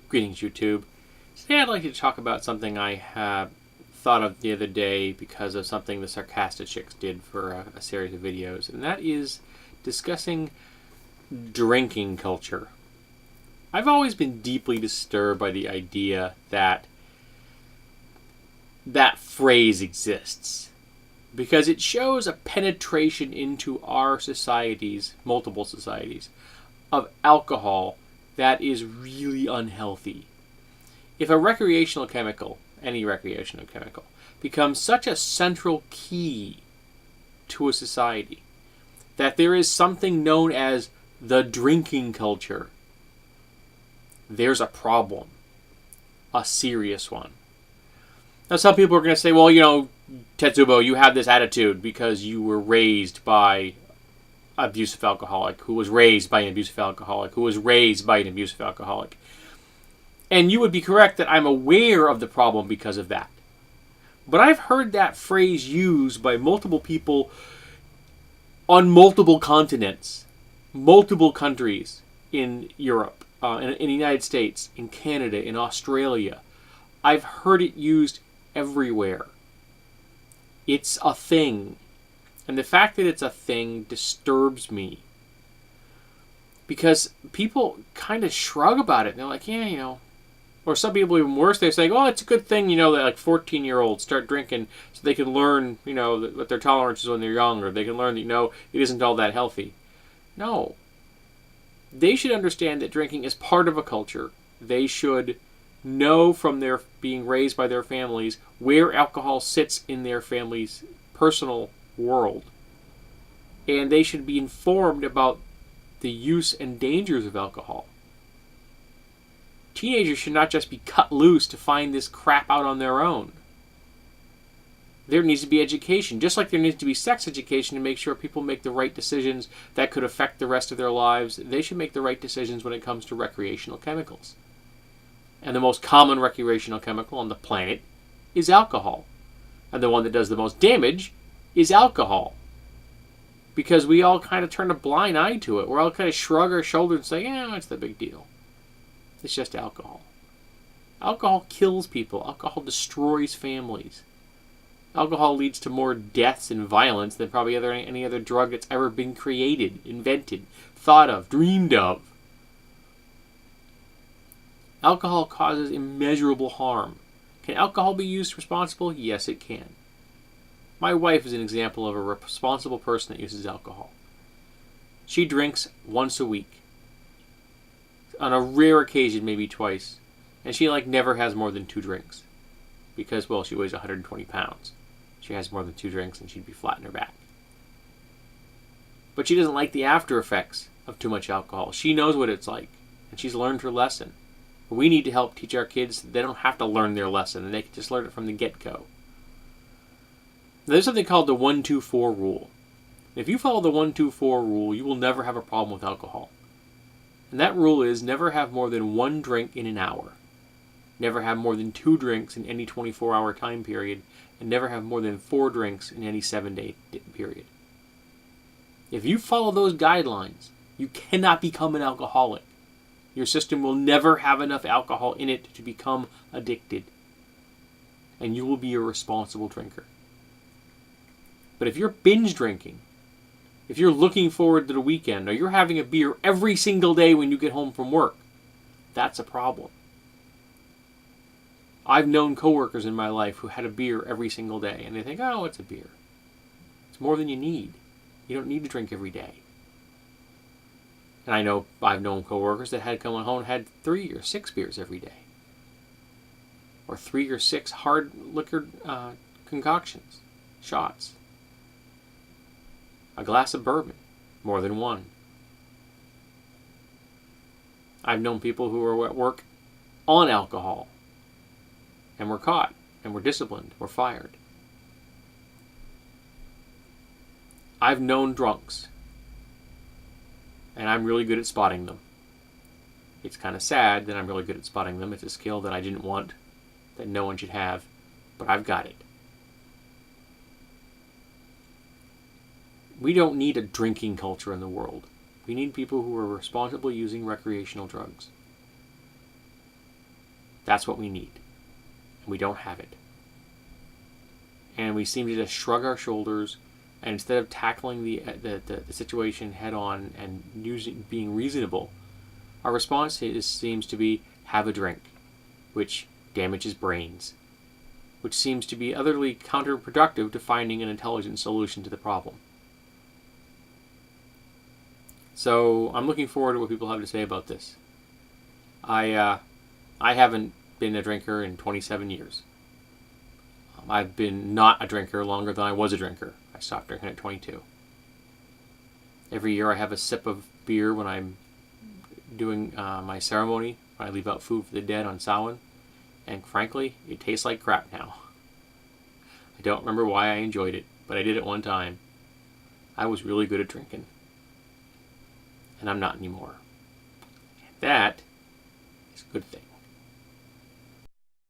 Greetings, YouTube. Today I'd like to talk about something I thought of the other day because of something the Sarcastic Chicks did for a series of videos, and that is discussing drinking culture. I've always been deeply disturbed by the idea that that phrase exists because it shows a penetration into our societies, multiple societies, of alcohol that is really unhealthy. If a recreational chemical, any recreational chemical, becomes such a central key to a society that there is something known as the drinking culture, there's a problem. A serious one. Now, some people are going to say, well, Tetsubo, you have this attitude because you were raised by an abusive alcoholic, who was raised by an abusive alcoholic, who was raised by an abusive alcoholic. And you would be correct that I'm aware of the problem because of that. But I've heard that phrase used by multiple people on multiple continents, multiple countries in Europe, in the United States, in Canada, in Australia. I've heard it used everywhere. It's a thing. And the fact that it's a thing disturbs me. Because people kind of shrug about it. And they're like, yeah. Or some people even worse, they say, oh, it's a good thing, that like 14-year-olds start drinking so they can learn, what their tolerance is when they're young, or they can learn that, it isn't all that healthy. No. They should understand that drinking is part of a culture. They should know from their being raised by their families where alcohol sits in their family's personal world. And they should be informed about the use and dangers of alcohol. Teenagers should not just be cut loose to find this crap out on their own. There needs to be education, just like there needs to be sex education to make sure people make the right decisions that could affect the rest of their lives. They should make the right decisions when it comes to recreational chemicals. And the most common recreational chemical on the planet is alcohol. And the one that does the most damage is alcohol. Because we all kind of turn a blind eye to it. We're all kind of shrug our shoulders and say, yeah, it's the big deal. It's just alcohol. Alcohol kills people. Alcohol destroys families. Alcohol leads to more deaths and violence than probably any other drug that's ever been created, invented, thought of, dreamed of. Alcohol causes immeasurable harm. Can alcohol be used responsibly? Yes, it can. My wife is an example of a responsible person that uses alcohol. She drinks once a week. On a rare occasion, maybe twice. And she never has more than 2 drinks. Because, she weighs 120 pounds. She has more than 2 drinks and she'd be flat in her back. But she doesn't like the after effects of too much alcohol. She knows what it's like. And she's learned her lesson. We need to help teach our kids that they don't have to learn their lesson. And they can just learn it from the get-go. There's something called the 1-2-4 rule. If you follow the 1-2-4 rule, you will never have a problem with alcohol. And that rule is never have more than 1 drink in an hour. Never have more than 2 drinks in any 24-hour time period. And never have more than 4 drinks in any 7-day period. If you follow those guidelines, you cannot become an alcoholic. Your system will never have enough alcohol in it to become addicted. And you will be a responsible drinker. But if you're binge drinking, if you're looking forward to the weekend, or you're having a beer every single day when you get home from work, that's a problem. I've known coworkers in my life who had a beer every single day, and they think, oh, it's a beer. It's more than you need. You don't need to drink every day. And I've known coworkers that had come home and had 3 or 6 beers every day. Or 3 or 6 hard liquor concoctions, shots. A glass of bourbon, more than 1. I've known people who were at work on alcohol and were caught and were disciplined, were fired. I've known drunks, and I'm really good at spotting them. It's kind of sad that I'm really good at spotting them. It's a skill that I didn't want, that no one should have, but I've got it. We don't need a drinking culture in the world. We need people who are responsibly using recreational drugs. That's what we need. And we don't have it. And we seem to just shrug our shoulders, and instead of tackling the situation head on and being reasonable, our response seems to be have a drink, which damages brains, which seems to be utterly counterproductive to finding an intelligent solution to the problem. So I'm looking forward to what people have to say about this. I haven't been a drinker in 27 years. I've been not a drinker longer than I was a drinker. I stopped drinking at 22. Every year I have a sip of beer when I'm doing my ceremony, when I leave out food for the dead on Samhain, and frankly, it tastes like crap now. I don't remember why I enjoyed it, but I did it one time. I was really good at drinking. And I'm not anymore. And that is a good thing.